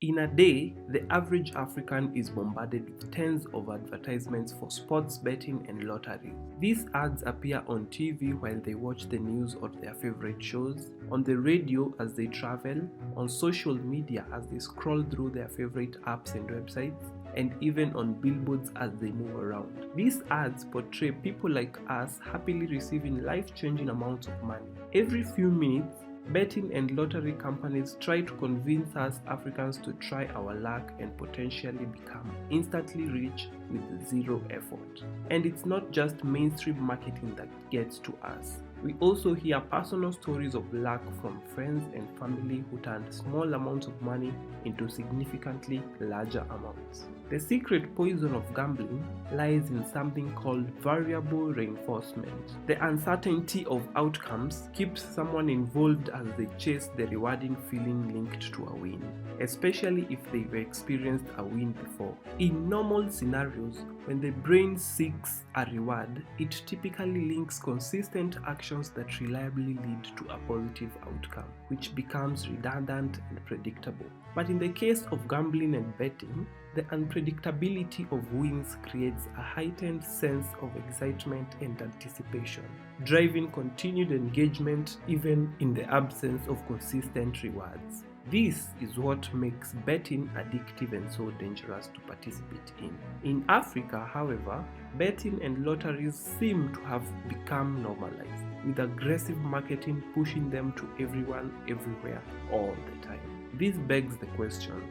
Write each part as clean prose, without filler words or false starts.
In a day, the average African is bombarded with tens of advertisements for sports betting and lottery. These ads appear on TV while they watch the news or their favorite shows, on the radio as they travel, on social media as they scroll through their favorite apps and websites, and even on billboards as they move around. These ads portray people like us happily receiving life-changing amounts of money. Every few minutes, betting and lottery companies try to convince us Africans to try our luck and potentially become instantly rich with zero effort. And it's not just mainstream marketing that gets to us. We also hear personal stories of luck from friends and family who turned small amounts of money into significantly larger amounts. The secret poison of gambling lies in something called variable reinforcement. The uncertainty of outcomes keeps someone involved as they chase the rewarding feeling linked to a win, especially if they've experienced a win before. In normal scenarios, when the brain seeks a reward, it typically links consistent actions that reliably lead to a positive outcome, which becomes redundant and predictable. But in the case of gambling and betting, the unpredictability of wins creates a heightened sense of excitement and anticipation, driving continued engagement even in the absence of consistent rewards. This is what makes betting addictive and so dangerous to participate in. In Africa, however, betting and lotteries seem to have become normalized, with aggressive marketing pushing them to everyone, everywhere, all the time. This begs the question,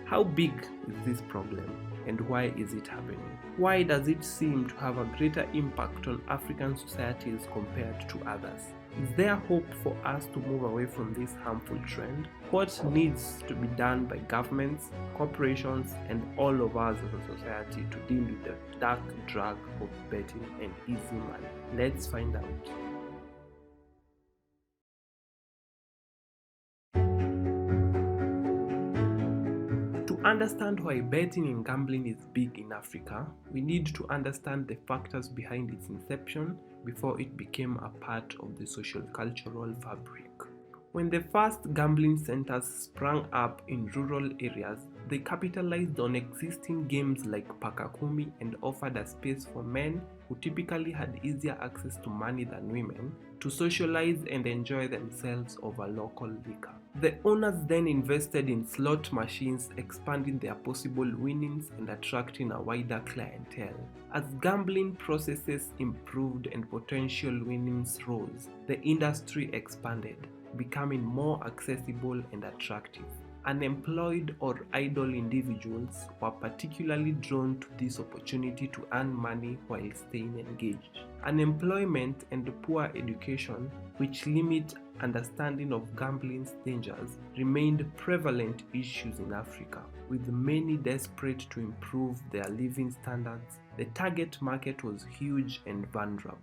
how big is this problem and why is it happening? Why does it seem to have a greater impact on African societies compared to others? Is there hope for us to move away from this harmful trend? What needs to be done by governments, corporations, and all of us as a society to deal with the dark drug of betting and easy money? Let's find out. To understand why betting and gambling is big in Africa, we need to understand the factors behind its inception before it became a part of the social cultural fabric. When the first gambling centers sprang up in rural areas, they capitalized on existing games like Pakakumi and offered a space for men who typically had easier access to money than women to socialize and enjoy themselves over local liquor. The owners then invested in slot machines, expanding their possible winnings and attracting a wider clientele. As gambling processes improved and potential winnings rose, the industry expanded, becoming more accessible and attractive. Unemployed or idle individuals were particularly drawn to this opportunity to earn money while staying engaged. Unemployment and poor education, which limit understanding of gambling's dangers, remained prevalent issues in Africa, with many desperate to improve their living standards. The target market was huge and vulnerable.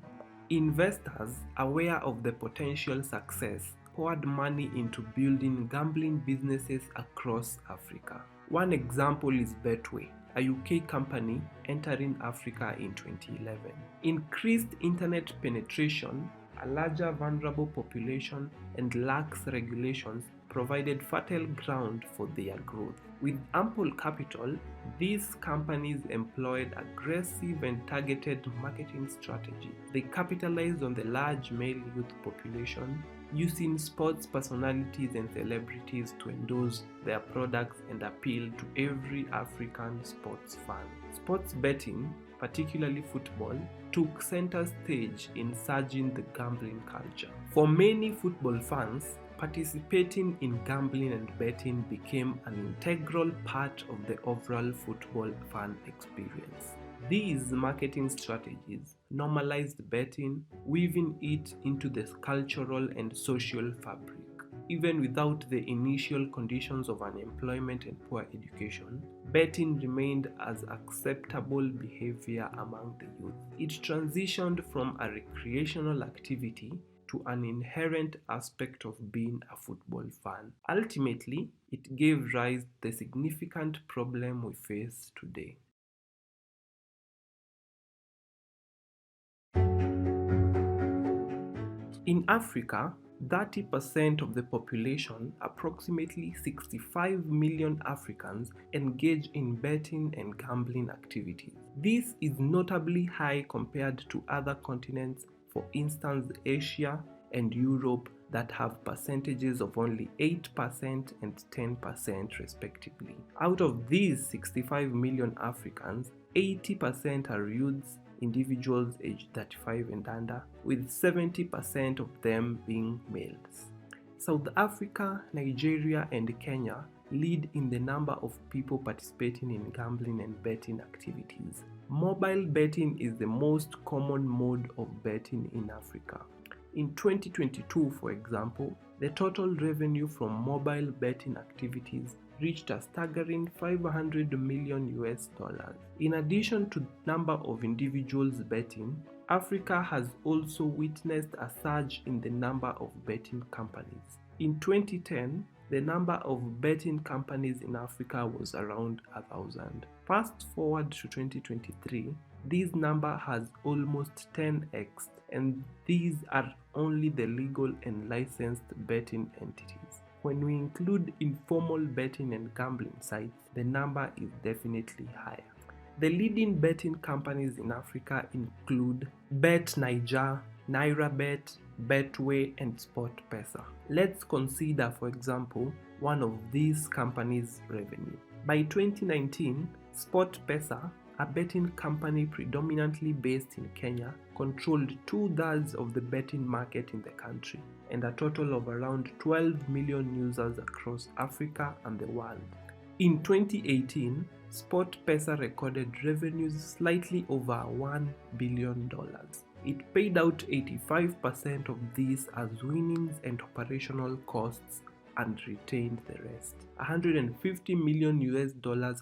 Investors, aware of the potential success, poured money into building gambling businesses across Africa. One example is Betway, a UK company entering Africa in 2011. Increased internet penetration, a larger vulnerable population, and lax regulations provided fertile ground for their growth. With ample capital, these companies employed aggressive and targeted marketing strategies. They capitalized on the large male youth population, using sports personalities and celebrities to endorse their products and appeal to every African sports fan. Sports betting, particularly football, took center stage in surging the gambling culture. For many football fans, participating in gambling and betting became an integral part of the overall football fan experience. These marketing strategies normalized betting, weaving it into the cultural and social fabric. Even without the initial conditions of unemployment and poor education, betting remained as acceptable behavior among the youth. It transitioned from a recreational activity to an inherent aspect of being a football fan. Ultimately, it gave rise to the significant problem we face today. In Africa, 30% of the population, approximately 65 million Africans, engage in betting and gambling activities. This is notably high compared to other continents, for instance Asia and Europe, that have percentages of only 8% and 10% respectively. Out of these 65 million Africans, 80% are youths, individuals aged 35 and under, with 70% of them being males. South Africa, Nigeria, and Kenya lead in the number of people participating in gambling and betting activities. Mobile betting is the most common mode of betting in Africa. In 2022, for example, the total revenue from mobile betting activities reached a staggering $500 million. In addition to the number of individuals betting, Africa has also witnessed a surge in the number of betting companies. In 2010, the number of betting companies in Africa was around 1,000. Fast forward to 2023, this number has almost 10x, and these are only the legal and licensed betting entities. When we include informal betting and gambling sites, the number is definitely higher. The leading betting companies in Africa include Bet Niger, NairaBet, Betway, and SportPesa. Let's consider, for example, one of these companies' revenue. By 2019, SportPesa, a betting company predominantly based in Kenya, controlled 2/3 of the betting market in the country and a total of around 12 million users across Africa and the world. In 2018, SportPesa recorded revenues slightly over $1 billion. It paid out 85% of these as winnings and operational costs and retained the rest, $150 million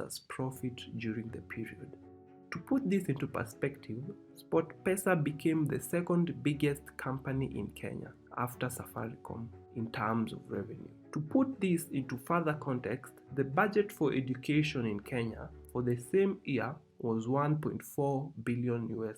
as profit during the period. To put this into perspective, SportPesa became the second biggest company in Kenya after Safaricom in terms of revenue. To put this into further context, the budget for education in Kenya for the same year was $1.4 billion.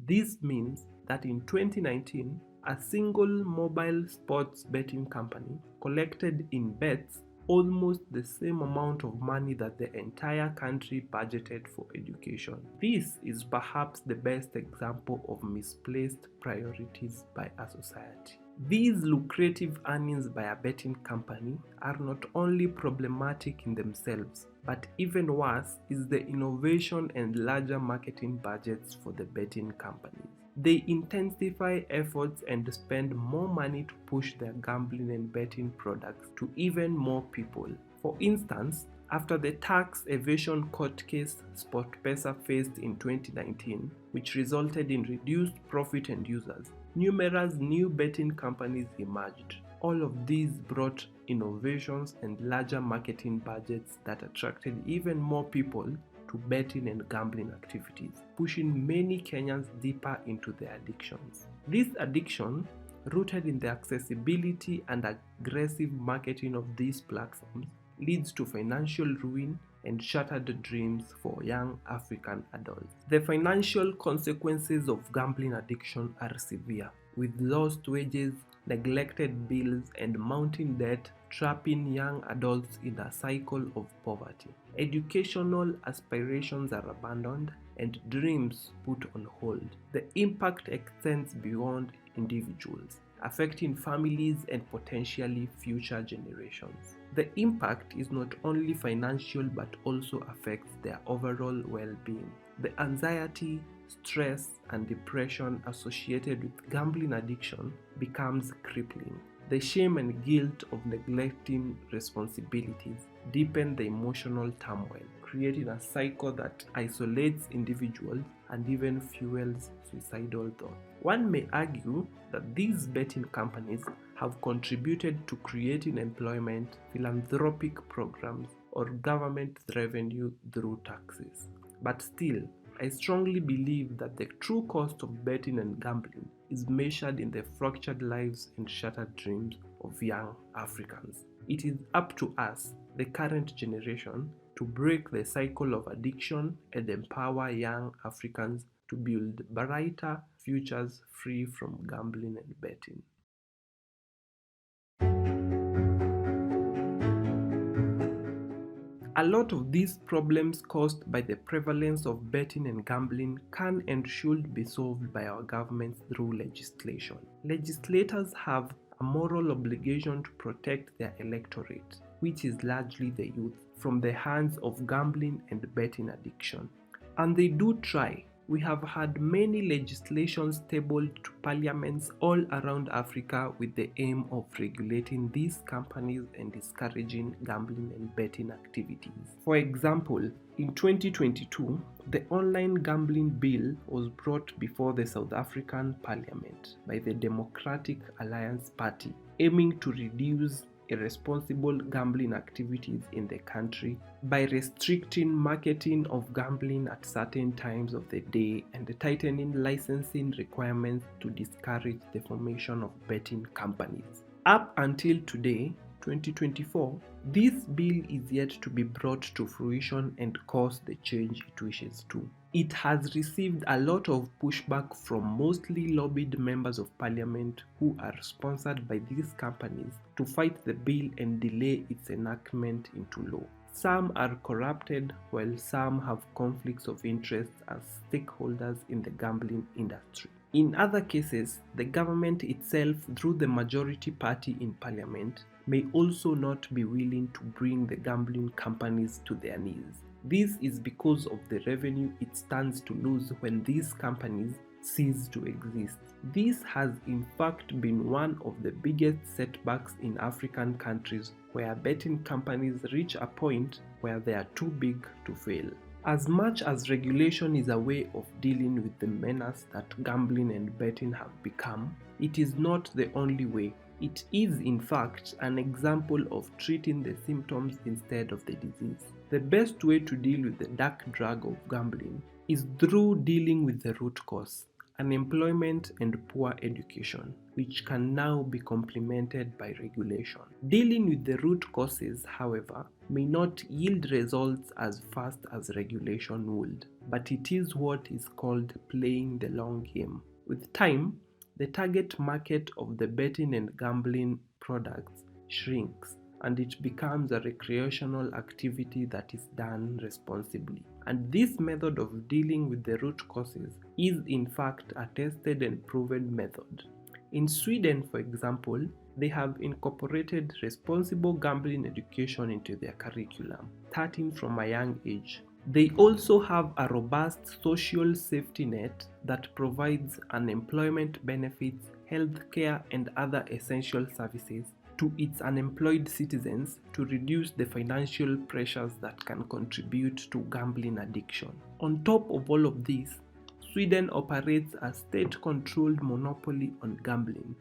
This means that in 2019, a single mobile sports betting company collected in bets almost the same amount of money that the entire country budgeted for education. This is perhaps the best example of misplaced priorities by a society. These lucrative earnings by a betting company are not only problematic in themselves, but even worse is the innovation and larger marketing budgets for the betting companies. They intensify efforts and spend more money to push their gambling and betting products to even more people. For instance, after the tax evasion court case SportPesa faced in 2019, which resulted in reduced profit and users, numerous new betting companies emerged. All of these brought innovations and larger marketing budgets that attracted even more people to betting and gambling activities, pushing many Kenyans deeper into their addictions. This addiction, rooted in the accessibility and aggressive marketing of these platforms, leads to financial ruin and shattered dreams for young African adults. The financial consequences of gambling addiction are severe, with lost wages, neglected bills, and mounting debt trapping young adults in a cycle of poverty. Educational aspirations are abandoned and dreams put on hold. The impact extends beyond individuals, affecting families and potentially future generations. The impact is not only financial but also affects their overall well-being. The anxiety, stress, and depression associated with gambling addiction becomes crippling. The shame and guilt of neglecting responsibilities deepen the emotional turmoil, creating a cycle that isolates individuals and even fuels suicidal thoughts. One may argue that these betting companies have contributed to creating employment, philanthropic programs, or government revenue through taxes. But still, I strongly believe that the true cost of betting and gambling is measured in the fractured lives and shattered dreams of young Africans. It is up to us, the current generation, to break the cycle of addiction and empower young Africans to build brighter futures free from gambling and betting. A lot of these problems caused by the prevalence of betting and gambling can and should be solved by our governments through legislation. Legislators have a moral obligation to protect their electorate, which is largely the youth, from the hands of gambling and betting addiction. And they do try. We have had many legislations tabled to parliaments all around Africa with the aim of regulating these companies and discouraging gambling and betting activities. For example, in 2022, the online gambling bill was brought before the South African Parliament by the Democratic Alliance Party, aiming to reduce irresponsible gambling activities in the country by restricting marketing of gambling at certain times of the day and tightening licensing requirements to discourage the formation of betting companies. Up until today, 2024, this bill is yet to be brought to fruition and cause the change it wishes to. It has received a lot of pushback from mostly lobbied members of parliament who are sponsored by these companies to fight the bill and delay its enactment into law. Some are corrupted, while some have conflicts of interest as stakeholders in the gambling industry. In other cases, the government itself, through the majority party in parliament, may also not be willing to bring the gambling companies to their knees. This is because of the revenue it stands to lose when these companies cease to exist. This has in fact been one of the biggest setbacks in African countries where betting companies reach a point where they are too big to fail. As much as regulation is a way of dealing with the menace that gambling and betting have become, it is not the only way. It is, in fact, an example of treating the symptoms instead of the disease. The best way to deal with the dark drug of gambling is through dealing with the root cause, unemployment and poor education, which can now be complemented by regulation. Dealing with the root causes, however, may not yield results as fast as regulation would, but it is what is called playing the long game. With time, the target market of the betting and gambling products shrinks, and it becomes a recreational activity that is done responsibly. And this method of dealing with the root causes is in fact a tested and proven method. In Sweden, for example, they have incorporated responsible gambling education into their curriculum, starting from a young age. They also have a robust social safety net that provides unemployment benefits, healthcare, and other essential services to its unemployed citizens to reduce the financial pressures that can contribute to gambling addiction. On top of all of this, Sweden operates a state-controlled monopoly on gambling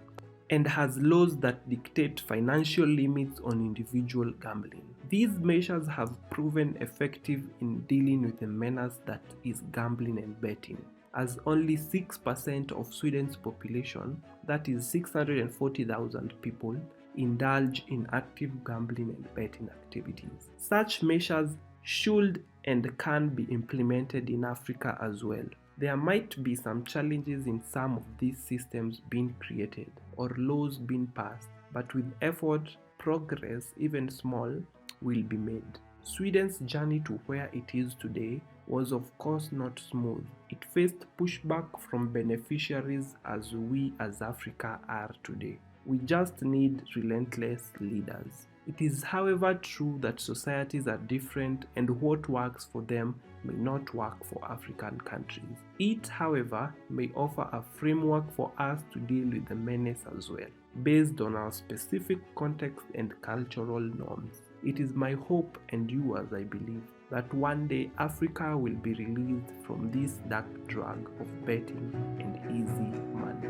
and has laws that dictate financial limits on individual gambling. These measures have proven effective in dealing with the menace that is gambling and betting, as only 6% of Sweden's population, that is 640,000 people, indulge in active gambling and betting activities. Such measures should and can be implemented in Africa as well. There might be some challenges in some of these systems being created or laws being passed, but with effort, progress, even small, will be made. Sweden's journey to where it is today was of course not smooth. It faced pushback from beneficiaries as we as Africa are today. We just need relentless leaders. It is, however, true that societies are different and what works for them may not work for African countries. It, however, may offer a framework for us to deal with the menace as well, based on our specific context and cultural norms. It is my hope and yours, I believe, that one day Africa will be released from this dark drug of betting and easy money.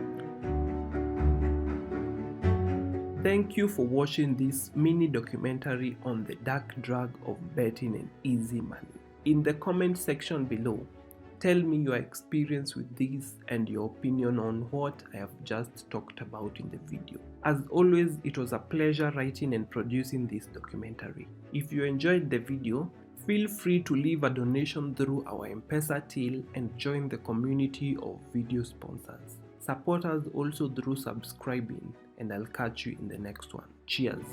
Thank you for watching this mini documentary on the dark drug of betting and easy money. In the comment section below, tell me your experience with this and your opinion on what I have just talked about in the video. As always, it was a pleasure writing and producing this documentary. If you enjoyed the video, feel free to leave a donation through our M-Pesa till and join the community of video sponsors. Support us also through subscribing, and I'll catch you in the next one. Cheers!